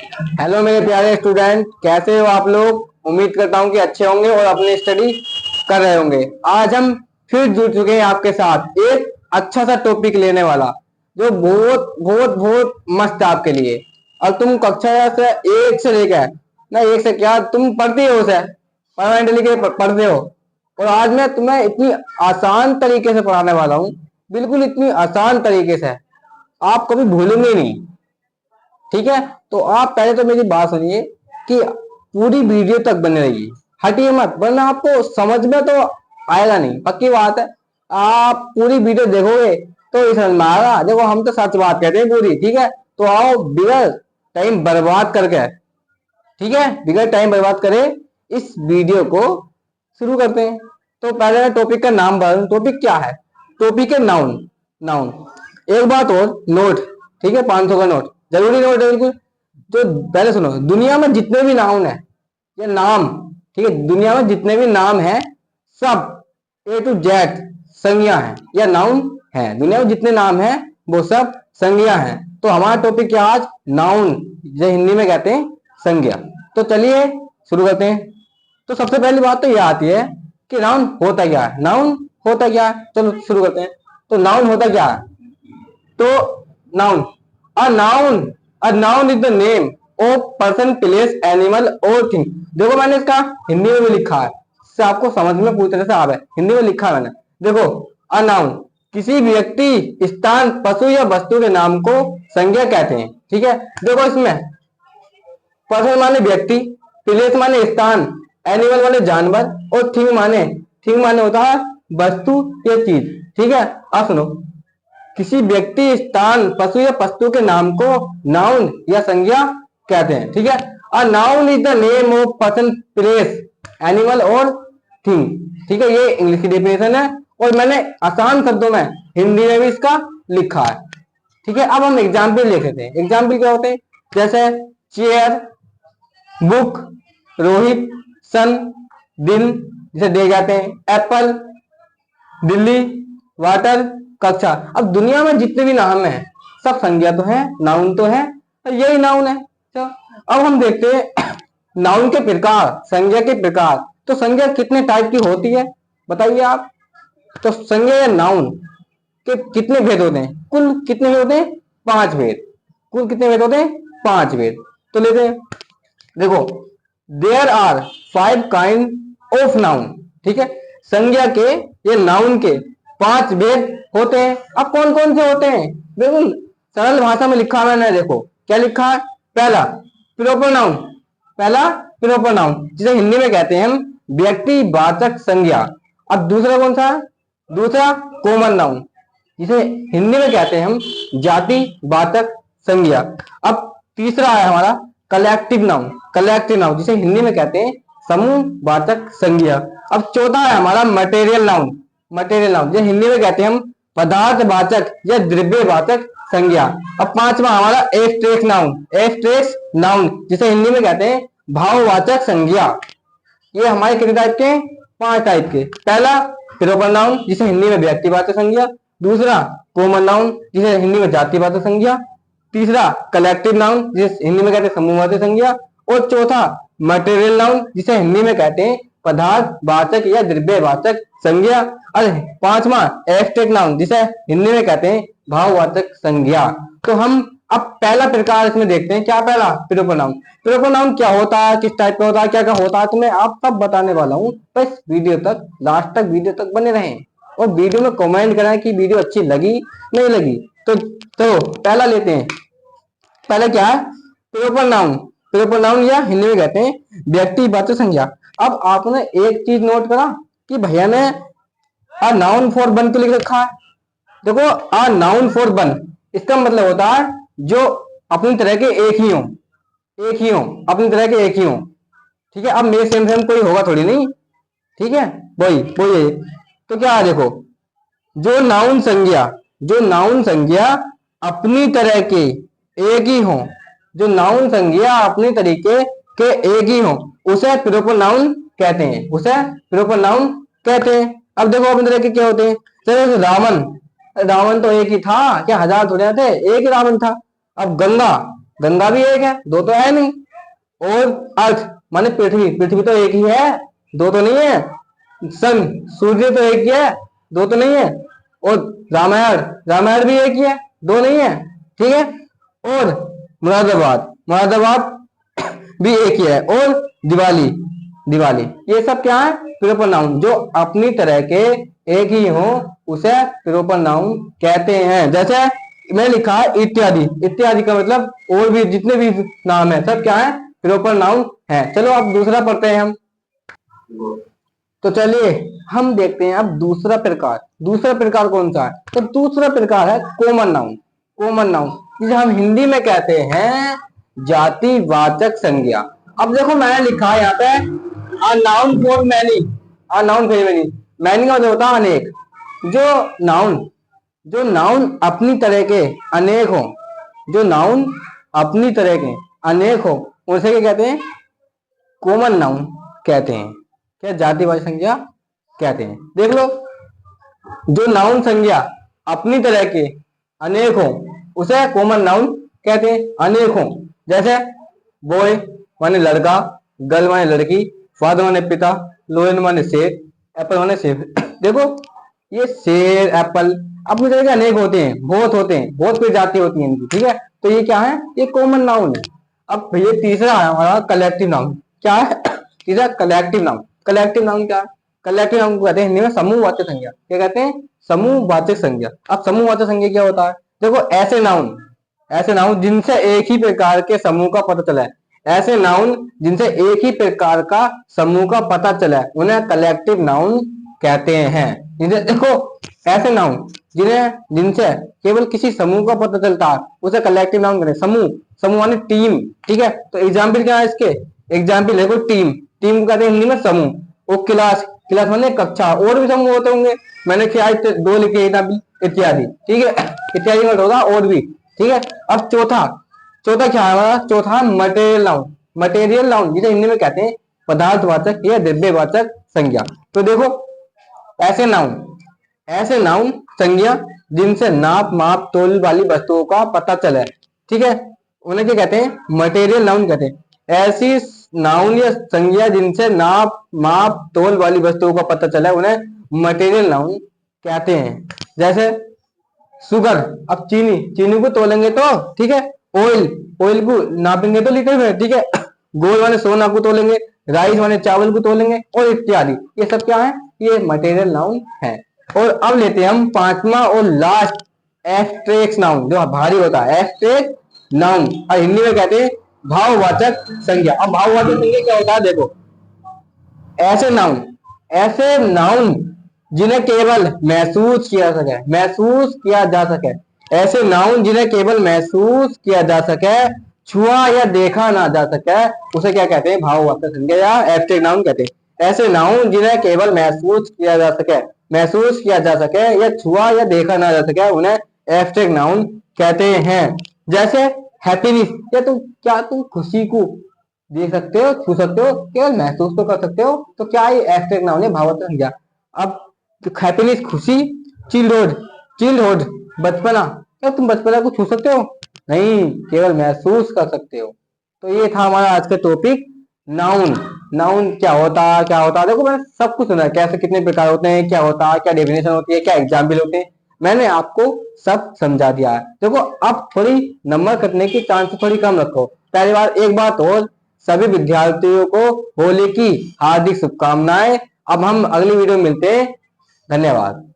Hello मेरे प्यारे student, कैसे हो आप लोग। उम्मीद करता हूँ कि अच्छे होंगे और अपनी स्टडी कर रहे होंगे। आज हम फिर जुड़ चुके हैं आपके साथ एक अच्छा सा टॉपिक लेने वाला, जो बहुत बहुत बहुत मस्त है आपके लिए। और तुम कक्षा से एक से लेकर ना, एक से क्या, तुम पढ़ते हो उसे परमानेंटली के पढ़ते हो। और आज मैं तुम्हें इतनी आसान तरीके से पढ़ाने वाला हूँ, बिल्कुल इतनी आसान तरीके से आप कभी भूलेंगे नहीं। ठीक है, तो आप पहले तो मेरी बात सुनिए कि पूरी वीडियो तक बने रहिए, हटिए मत, वरना आपको समझ में तो आएगा नहीं। पक्की बात है, आप पूरी वीडियो देखोगे तो ही समझ में आएगा। देखो, हम तो सच बात कहते हैं पूरी। ठीक है, तो आओ बिगड़ टाइम बर्बाद करके, ठीक है, बिगड़ टाइम बर्बाद करे, इस वीडियो को शुरू करते हैं। तो पहले मैं टॉपिक का नाम बता दूं। टॉपिक क्या है? टॉपिक है नाउन। नाउन। एक बात और नोट, ठीक है, 500 का नोट, जरूरी नोट है बिल्कुल। तो पहले सुनो, दुनिया में जितने भी नाउन है, ये नाम, ठीक है, दुनिया में जितने भी नाम है सब ए टू जेड संज्ञा है या नाउन है। दुनिया में जितने नाम है वो सब संज्ञा है। तो हमारा टॉपिक क्या आज? नाउन, जो हिंदी में कहते हैं संज्ञा। तो चलिए शुरू करते हैं। तो सबसे पहली बात तो यह आती है कि नाउन होता क्या है। नाउन होता क्या है, चलो शुरू करते हैं। तो नाउन होता क्या है? तो noun, a noun, a noun is the name of person, place, animal और थिंग। देखो, मैंने इसका हिंदी में भी लिखा है, इससे आपको समझ में पूरी तरह से आ रहा है। हिंदी में लिखा है मैंने, देखो। अ नाउन किसी व्यक्ति, स्थान, पशु या वस्तु के नाम को संज्ञा कहते हैं। ठीक है, देखो इसमें पर्सन माने व्यक्ति, प्लेस माने स्थान, एनिमल माने जानवर और थिंग माने होता है वस्तु या चीज। ठीक है, अब सुनो, किसी व्यक्ति, स्थान, पशु या वस्तु के नाम को नाउन या संज्ञा कहते हैं। ठीक है, a noun is the name of person, place, animal और थिंग। ठीक है, ये इंग्लिश की डेफिनेशन है और मैंने आसान शब्दों में हिंदी में भी इसका लिखा है। ठीक है, अब हम एग्जाम्पल देख लेते हैं। एग्जाम्पल क्या होते हैं? जैसे चेयर, बुक, रोहित, सन, दिन, जिसे डे कहते हैं, एप्पल, दिल्ली, वाटर, कक्षा। अब दुनिया में जितने भी नाम है सब संज्ञा तो है, नाउन तो है, और यही नाउन है। तो अब हम देखते हैं नाउन के प्रकार, संज्ञा के प्रकार। तो संज्ञा कितने टाइप की होती है बताइए आप। तो संज्ञा या नाउन के कितने भेद होते हैं? कुल कितने भेद होते हैं? 5 भेद। कुल कितने भेद होते हैं? 5 भेद। तो लेते हैं, देखो, there are 5 kind of noun. ठीक है, संज्ञा के, ये नाउन के 5 भेद होते हैं। अब कौन कौन से होते हैं? बिल्कुल सरल भाषा में लिखा है मैंने, देखो क्या लिखा है। पहला प्रोपर नाउन, पहला प्रोपर नाउन, जिसे हिंदी में कहते हैं हम व्यक्ति वाचक संज्ञा। अब दूसरा कौन सा है? दूसरा कॉमन नाउन, जिसे हिंदी में कहते हैं हम जाति वाचक संज्ञा। अब तीसरा है हमारा कलेक्टिव नाउन, कलेक्टिव नाउन, जिसे हिंदी में कहते हैं समूह वाचक संज्ञा। अब चौथा है हमारा मटेरियल नाउन, मटेरियल नाउन, जिसे हिंदी में कहते हैं हम पदार्थ वाचक या द्रव्य वाचक संज्ञा। अब पांचवा हमारा एब्स्ट्रैक्ट नाउन, एब्स्ट्रैक्ट नाउन, जिसे हिंदी में कहते हैं भाववाचक संज्ञा। ये हमारे कितने टाइप के? 5 टाइप के। पहला प्रोपर नाउन, जिसे हिंदी में व्यक्तिवाचक संज्ञा। दूसरा कॉमन नाउन, जिसे हिंदी में जातिवाचक संज्ञा। तीसरा कलेक्टिव नाउन, जिसे हिंदी में कहते हैं समूहवाचक संज्ञा। और चौथा मटेरियल नाउन, जिसे हिंदी में कहते हैं पदार्थ वाचक या द्रव्यवाचक संज्ञा। और पांचवा एब्स्ट्रैक्ट नाउन, जिसे हिंदी में कहते हैं भाववाचक संज्ञा। तो हम अब पहला प्रकार इसमें देखते हैं। क्या पहला? Proper noun. प्रोपर नाउन क्या होता है, किस टाइप का होता है, क्या क्या होता है, तो मैं आप सब बताने वाला हूँ। बस वीडियो तक, लास्ट तक वीडियो तक बने रहें और वीडियो में कमेंट करें कि वीडियो अच्छी लगी नहीं लगी। तो पहला लेते हैं। पहले क्या है? Proper noun. प्रोपर नाउन या हिंदी में कहते हैं व्यक्तिवाचक संज्ञा। अब आपने एक चीज नोट करा कि भैया ने अ नाउन फॉर वन को लिख रखा है। देखो, अ नाउन फॉर वन, इसका मतलब होता है जो अपनी तरह के एक ही हो, एक ही हो, अपनी तरह के एक ही हो। ठीक है, अब मेरे सेम सेम कोई होगा थोड़ी नहीं। ठीक है, वही वही है। तो क्या है, देखो, जो नाउन संज्ञा, जो नाउन संज्ञा अपनी तरह के एक ही हो, जो नाउन संज्ञा अपनी तरीके के एक ही हो, उसे प्रोपर नाउन कहते हैं, उसे प्रोपर नाउन कहते हैं। अब देखो अपनी तरह के क्या होते हैं। चलो रावण, रावण तो एक ही था क्या? हजार थोड़े थे, एक ही रावण था। अब गंगा, गंगा भी एक है, दो तो है नहीं। और अर्थ माने पृथ्वी, पृथ्वी तो एक ही है, दो तो नहीं है। सन, सूर्य तो एक ही है, दो तो नहीं है। और रामायण, रामायण भी एक ही है, दो नहीं है। ठीक है। और मुरादाबाद, मुरादाबाद भी एक ही है। और दिवाली, दिवाली, ये सब क्या है? Proper noun. जो अपनी तरह के एक ही हो उसे प्रोपर नाउन कहते हैं। जैसे मैं लिखा है इत्यादि, इत्यादि का मतलब और भी जितने भी नाम है सब क्या है? प्रोपर नाउन है। चलो अब दूसरा पढ़ते हैं हम। तो चलिए हम देखते हैं अब दूसरा प्रकार। दूसरा प्रकार कौन सा है? तो दूसरा प्रकार है कॉमन नाउन। कॉमन नाउन जिसे हम हिंदी में कहते हैं जातिवाचक संज्ञा। अब देखो मैंने लिखा है यहाँ पे a noun for many, a noun for many, many का मतलब होता है अनेक। जो नाउन, जो नाउन अपनी तरह के अनेक हो, जो नाउन अपनी तरह के अनेक हो उसे क्या कहते हैं? कॉमन नाउन कहते हैं। क्या? जातिवाचक संज्ञा कहते हैं। देख लो, जो नाउन संज्ञा अपनी तरह के अनेक हो उसे कॉमन नाउन कहते हैं। अनेक हो, जैसे बॉय माने लड़का, गर्ल माने लड़की, फादर माने पिता, लोयन माने शेर, एप्पल माने सेब। देखो ये शेर, एप्पल अपनी तरह के अनेक होते हैं, बहुत होते हैं, बहुत प्रजाति होती है इनकी। ठीक है। तो ये क्या है? ये कॉमन नाउन है। अब ये तीसरा है हमारा कलेक्टिव नाउन। क्या है? तीसरा कलेक्टिव नाउन। कलेक्टिव नाउन क्या है? कलेक्टिव नाउन को कहते हैं हिंदी में समूहवाचक संज्ञा। क्या कहते हैं? समूहवाचक संज्ञा। अब समूहवाचक संज्ञा क्या होता है? देखो ऐसे नाउन, ऐसे नाउन जिनसे एक ही प्रकार के समूह का पता चला है, ऐसे नाउन जिनसे एक ही प्रकार का समूह का पता चला है उन्हें कलेक्टिव नाउन कहते हैं। जिन्हें देखो ऐसे नाउन जिन्हें जिनसे केवल किसी समूह का पता चलता है उसे कलेक्टिव नाउन कहते हैं। समूह, समूह माने टीम। ठीक है। तो एग्जाम्पल क्या है इसके? एग्जाम्पल देखो टीम, टीम को कहते हैं हिंदी में समूह। और क्लास, क्लास माने कक्षा। और भी समूह होते होंगे, मैंने क्या दो लिखे इत्यादि। ठीक है। इत्यादि मतलब होगा और भी। ठीक है। अब चौथा, चौथा क्या है हमारा? चौथा मटेरियल नाउन। मटेरियल नाउन जिसे हिंदी में कहते हैं पदार्थवाचक या द्रव्यवाचक संज्ञा। तो देखो ऐसे नाउन, ऐसे नाउन संज्ञा जिनसे नाप, माप, तोल वाली वस्तुओं का पता चले, ठीक है, उन्हें क्या कहते हैं? मटेरियल नाउन कहते हैं। ऐसी नाउन या संज्ञा जिनसे नाप, माप, तोल वाली वस्तुओं का पता चला उन्हें मटेरियल नाउन कहते हैं। जैसे शुगर, अब चीनी, चीनी को तोलेंगे तो ठीक है, ऑयल, ऑयल को नापेंगे तो लीटर में। ठीक है। गोल्ड माने सोना को तोलेंगे, राइस माने चावल को तोलेंगे, और इत्यादि। ये सब क्या है? ये मटेरियल नाउन है। और अब लेते हैं हम पांचवा और लास्ट एब्स्ट्रैक्ट नाउन, जो भारी होता है, एब्स्ट्रैक्ट नाउन, और हिंदी में कहते हैं भाववाचक संज्ञा। अब भाववाचक संज्ञा क्या होता है? देखो ऐसे नाउन, ऐसे नाउन जिन्हें केवल महसूस किया सके, महसूस किया जा सके, ऐसे नाउन जिन्हें केवल महसूस किया जा सके, छुआ या देखा ना जा सके, उसे क्या कहते हैं? भाववाचक संज्ञा या एब्स्ट्रैक्ट नाउन कहते हैं। ऐसे नाउन जिन्हें केवल महसूस किया जा सके, महसूस किया जा सके या छुआ या देखा ना जा सके, उन्हें एब्स्ट्रैक्ट नाउन कहते हैं। जैसे हैप्पीनेस, या क्या तुम खुशी को देख सकते हो, छू सकते हो, केवल महसूस तो कर सकते हो, तो क्या ये एब्स्ट्रैक्ट नाउन है, भाववाचक संज्ञा। अब हैप्पीनेस खुशी, चिल्डहुड, चिल्डहुड बचपना, क्या तुम बचपना को छू सकते हो? नहीं, केवल महसूस कर सकते हो। तो ये था हमारा आज का टॉपिक, नाउन। नाउन क्या होता है, क्या होता है? देखो मैंने सब कुछ सुना है, कैसे कितने प्रकार होते हैं, क्या होता है, क्या डेफिनेशन होती है, क्या एग्जाम्पल होते हैं, मैंने आपको सब समझा दिया है। देखो अब थोड़ी नंबर कटने की चांस थोड़ी कम रखो। पहली बार एक बात और, सभी विद्यार्थियों को होली की हार्दिक शुभकामनाएं। अब हम अगली वीडियो में मिलते हैं। धन्यवाद।